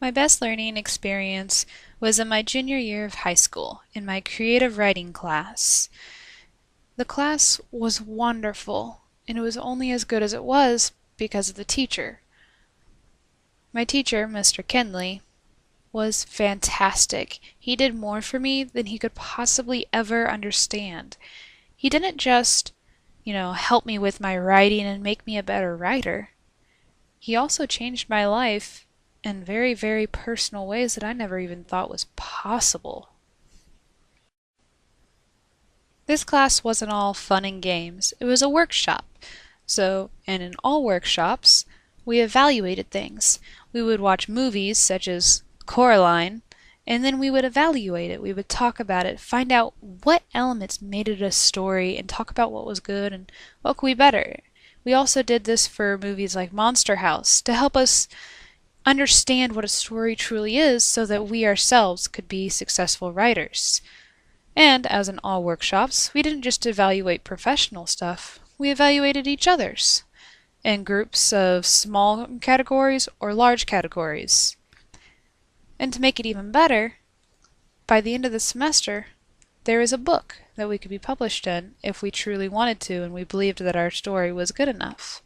My best learning experience was in my junior year of high school, in my creative writing class. The class was wonderful, and it was only as good as it was because of the teacher. My teacher, Mr. Kenley, was fantastic. He did more for me than he could possibly ever understand. He didn't just, help me with my writing and make me a better writer. He also changed my life in very, very personal ways that I never even thought was possible. This class wasn't all fun and games. It was a workshop. And in all workshops, we evaluated things. We would watch movies such as Coraline, and then we would evaluate it. We would talk about it, find out what elements made it a story, and talk about what was good and what could be better. We also did this for movies like Monster House to help us understand what a story truly is so that we ourselves could be successful writers. And as in all workshops, we didn't just evaluate professional stuff, we evaluated each other's in groups of small categories or large categories. And to make it even better, by the end of the semester, there is a book that we could be published in if we truly wanted to and we believed that our story was good enough.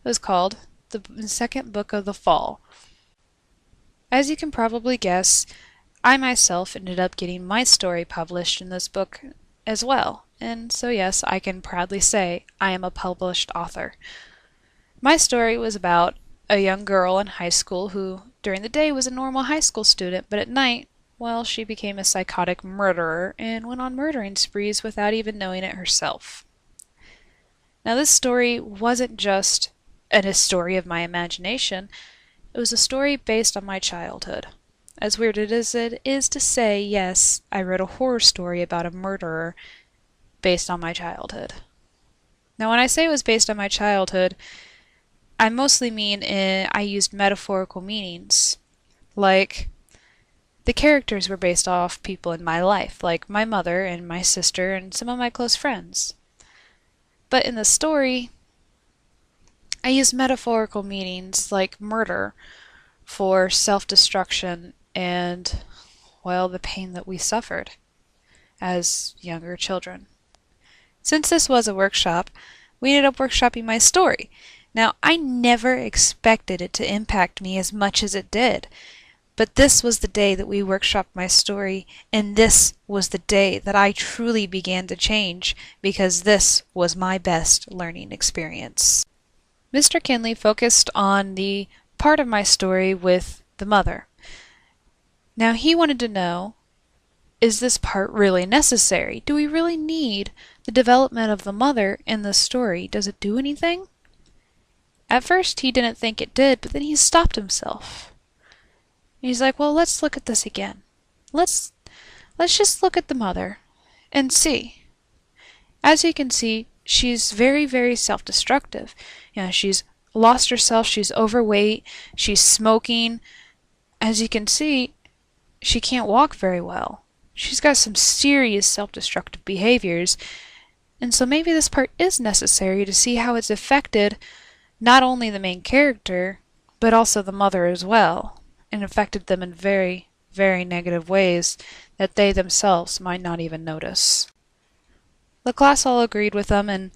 It was called The Second Book of the Fall. As you can probably guess, I myself ended up getting my story published in this book as well, and so yes, I can proudly say I am a published author. My story was about a young girl in high school who, during the day, was a normal high school student, but at night, well, she became a psychotic murderer and went on murdering sprees without even knowing it herself. Now, this story wasn't just a story of my imagination. It was a story based on my childhood. As weird as it is to say, yes, I wrote a horror story about a murderer based on my childhood. Now, when I say it was based on my childhood, I mostly mean I used metaphorical meanings. Like, the characters were based off people in my life, like my mother and my sister and some of my close friends. But in the story, I used metaphorical meanings like murder for self-destruction and, well, the pain that we suffered as younger children. Since this was a workshop, we ended up workshopping my story. Now, I never expected it to impact me as much as it did, but this was the day that we workshopped my story, and this was the day that I truly began to change, because this was my best learning experience. Mr. Kinley focused on the part of my story with the mother. Now, he wanted to know, is this part really necessary? Do we really need the development of the mother in the story? Does it do anything? At first, he didn't think it did, but then he stopped himself. He's like, well, let's look at this again. Let's just look at the mother and see. As you can see, she's very, very self-destructive. She's lost herself, she's overweight, she's smoking. As you can see, she can't walk very well. She's got some serious self-destructive behaviors. And so maybe this part is necessary to see how it's affected not only the main character, but also the mother as well, and affected them in very, very negative ways that they themselves might not even notice. The class all agreed with them, and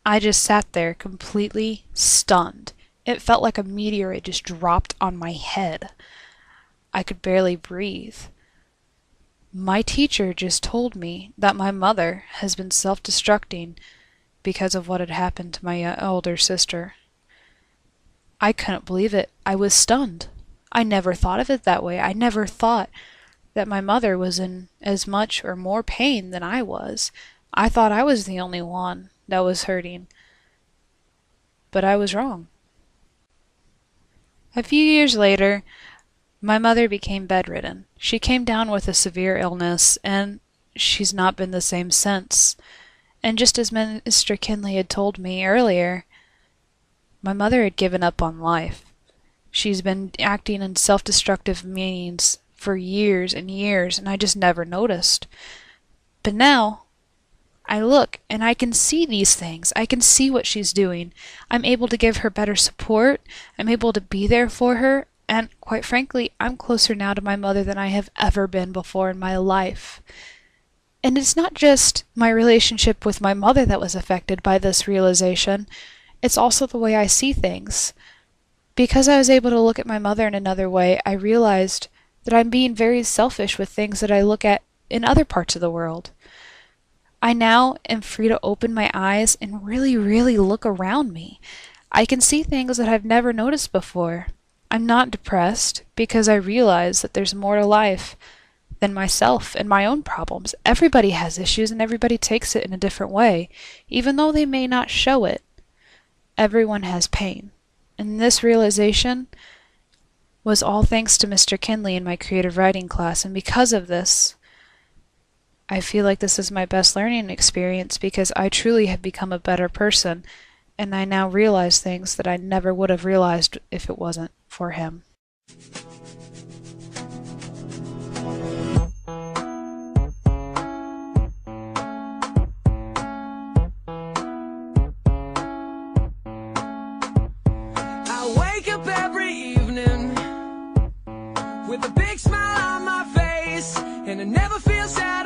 I just sat there completely stunned. It felt like a meteor had just dropped on my head. I could barely breathe. My teacher just told me that my mother has been self-destructing because of what had happened to my older sister. I couldn't believe it. I was stunned. I never thought of it that way. I never thought that my mother was in as much or more pain than I was. I thought I was the only one that was hurting. But I was wrong. A few years later, my mother became bedridden. She came down with a severe illness, and she's not been the same since. And just as Mr. Kinley had told me earlier, my mother had given up on life. She's been acting in self-destructive means for years and years, and I just never noticed. But now, I look and I can see these things. I can see what she's doing. I'm able to give her better support. I'm able to be there for her. And quite frankly, I'm closer now to my mother than I have ever been before in my life. And it's not just my relationship with my mother that was affected by this realization, it's also the way I see things. Because I was able to look at my mother in another way, I realized that I'm being very selfish with things that I look at in other parts of the world. I now am free to open my eyes and really, really look around me. I can see things that I've never noticed before. I'm not depressed because I realize that there's more to life than myself and my own problems. Everybody has issues and everybody takes it in a different way, even though they may not show it. Everyone has pain. And this realization was all thanks to Mr. Kinley in my creative writing class, and because of this, I feel like this is my best learning experience because I truly have become a better person, and I now realize things that I never would have realized if it wasn't for him. I wake up every evening with a big smile on my face, and I never feel sad